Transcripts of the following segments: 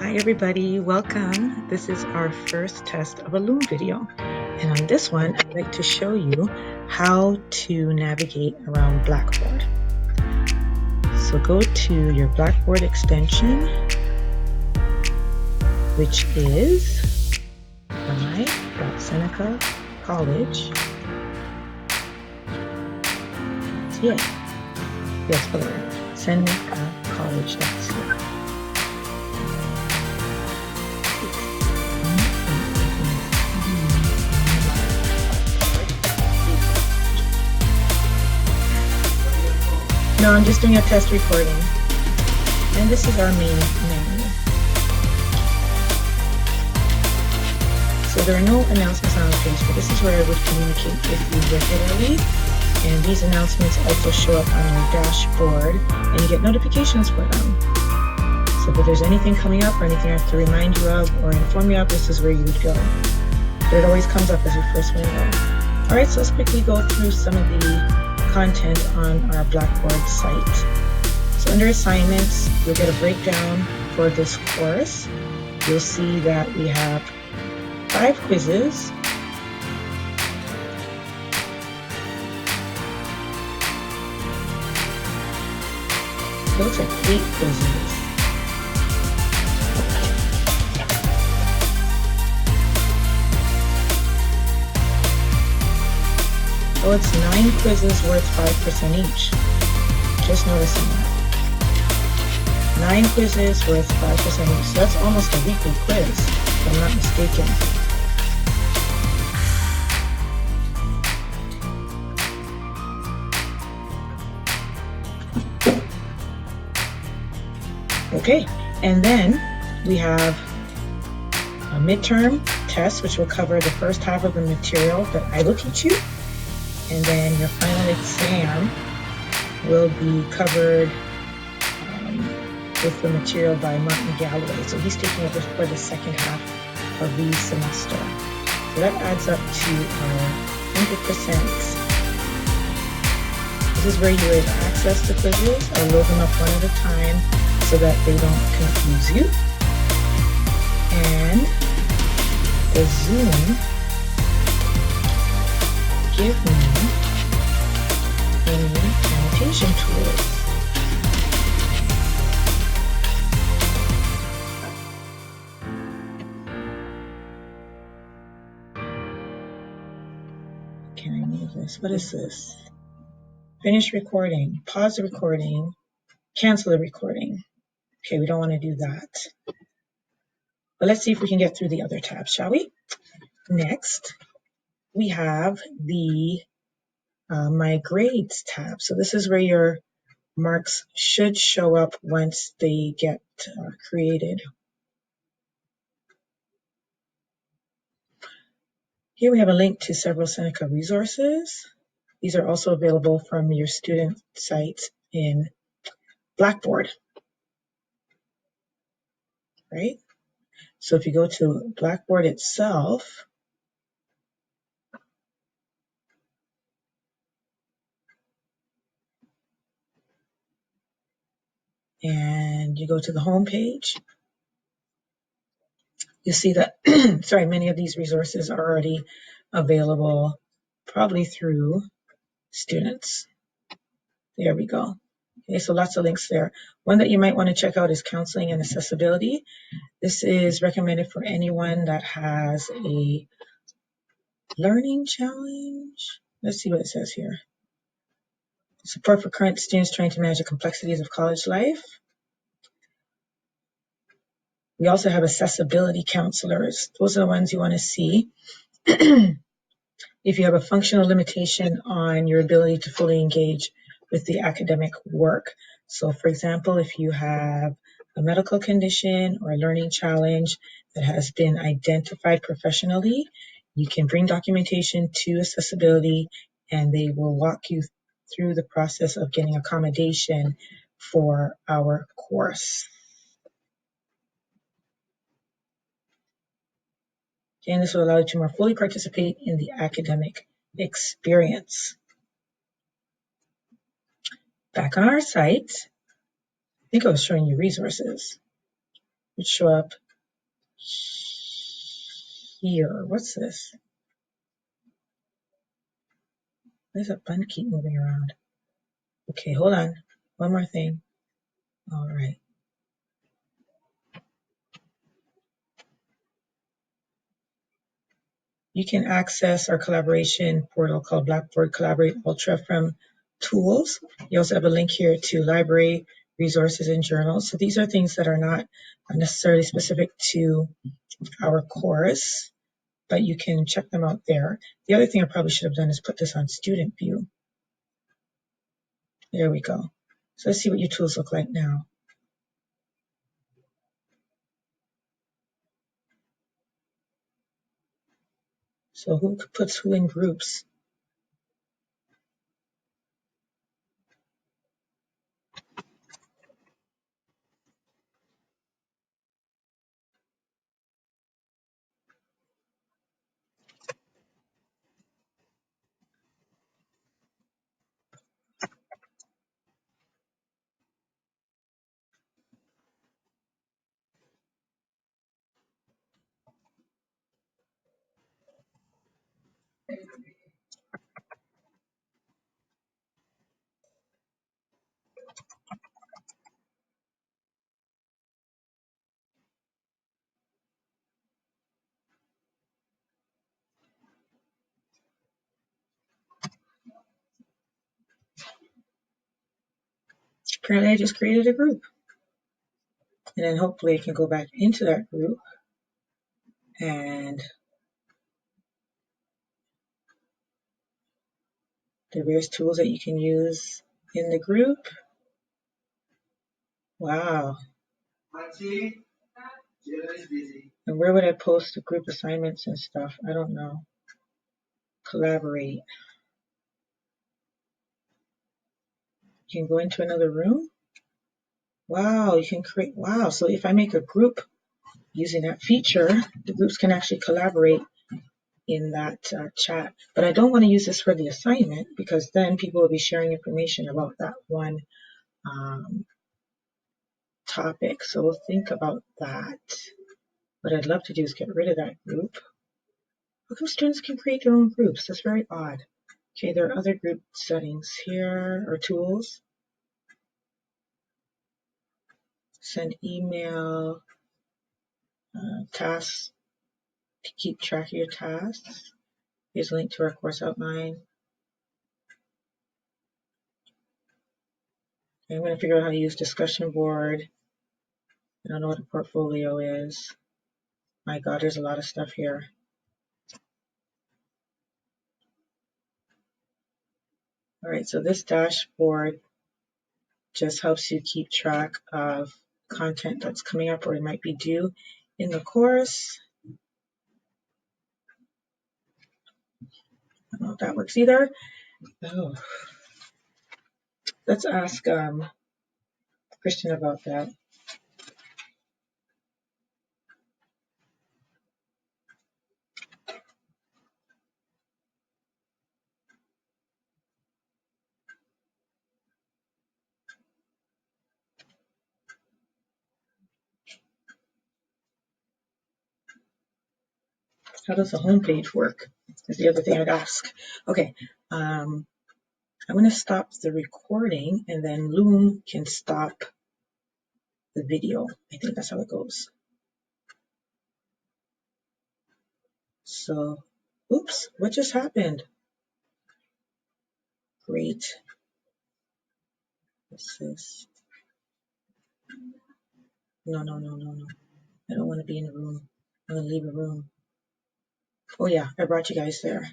Hi everybody, welcome. This is our first test of a Loom video. And on this one, I'd like to show you how to navigate around Blackboard. So go to your Blackboard extension, which is my.senecacollege. Yeah, yes, spell it right. senecacollege.ca. No, I'm just doing a test recording. And this is our main menu. So there are no announcements on the page, but this is where I would communicate with you regularly. And these announcements also show up on your dashboard, and you get notifications for them. So if there's anything coming up or anything I have to remind you of or inform you of, this is where you would go. But it always comes up as your first window. All right, so let's quickly go through some of the content on our Blackboard site. So under assignments, you'll get a breakdown for this course. You'll see that we have 5 quizzes. It looks like 8 quizzes. Oh, it's 9 quizzes worth 5% each. Just noticing that. 9 quizzes worth 5% each. So that's almost a weekly quiz, if I'm not mistaken. Okay, and then we have a midterm test, which will cover the first half of the material that I will teach you. And then your final exam will be covered with the material by Martin Galloway. So he's taking over for the second half of the semester. So that adds up to 100%. This is where you would access the quizzes. I'll load them up one at a time so that they don't confuse you. And the Zoom give me any annotation tools. Can I move this? What is this? Finish recording, pause the recording, cancel the recording. Okay, we don't want to do that. But let's see if we can get through the other tabs, shall we? Next, we have the My Grades tab. So this is where your marks should show up once they get created. Here we have a link to several Seneca resources. These are also available from your student sites in Blackboard, right? So if you go to Blackboard itself, and you go to the home page, you'll see that, many of these resources are already available, probably through students. There we go. Okay, so lots of links there. One that you might want to check out is counseling and accessibility. This is recommended for anyone that has a learning challenge. Let's see what it says here. Support for current students trying to manage the complexities of college life. We also have accessibility counselors. Those are the ones you want to see if you have a functional limitation on your ability to fully engage with the academic work. So for example, if you have a medical condition or a learning challenge that has been identified professionally, you can bring documentation to accessibility and they will walk you through the process of getting accommodation for our course. And this will allow you to more fully participate in the academic experience. Back on our site, I think I was showing you resources. would show up here. What's this? Why does that button keep moving around? Okay, hold on. One more thing. All right. You can access our collaboration portal called Blackboard Collaborate Ultra from Tools. You also have a link here to library, resources, and journals. So these are things that are not necessarily specific to our course, but you can check them out there. The other thing I probably should have done is put this on student view. There we go. So let's see what your tools look like now. So who puts who in groups? Apparently I just created a group. And then hopefully I can go back into that group and the various tools that you can use in the group. Wow. And where would I post the group assignments and stuff? I don't know. Collaborate. You can go into another room. Wow, you can create, wow. So if I make a group using that feature, the groups can actually collaborate in that chat. But I don't want to use this for the assignment because then people will be sharing information about that one topic. So we'll think about that. What I'd love to do is get rid of that group. How come students can create their own groups? That's very odd. Okay, there are other group settings here or tools. Send email, tasks to keep track of your tasks. Here's a link to our course outline. Okay, I'm going to figure out how to use discussion board. I don't know what a portfolio is. My God, there's a lot of stuff here. All right, so this dashboard just helps you keep track of content that's coming up or it might be due in the course. I don't know if that works either. Oh. Let's ask Christian about that. How does the homepage work? Is the other thing I'd ask. Okay, I'm going to stop the recording and then Loom can stop the video. I think that's how it goes. So, oops, what just happened? Great. What's this? No. I don't want to be in a room. I'm going to leave a room. Oh yeah, I brought you guys there.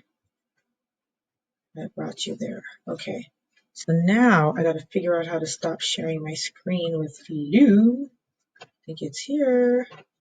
I brought you there. Okay. So now I got to figure out how to stop sharing my screen with Loom. I think it's here.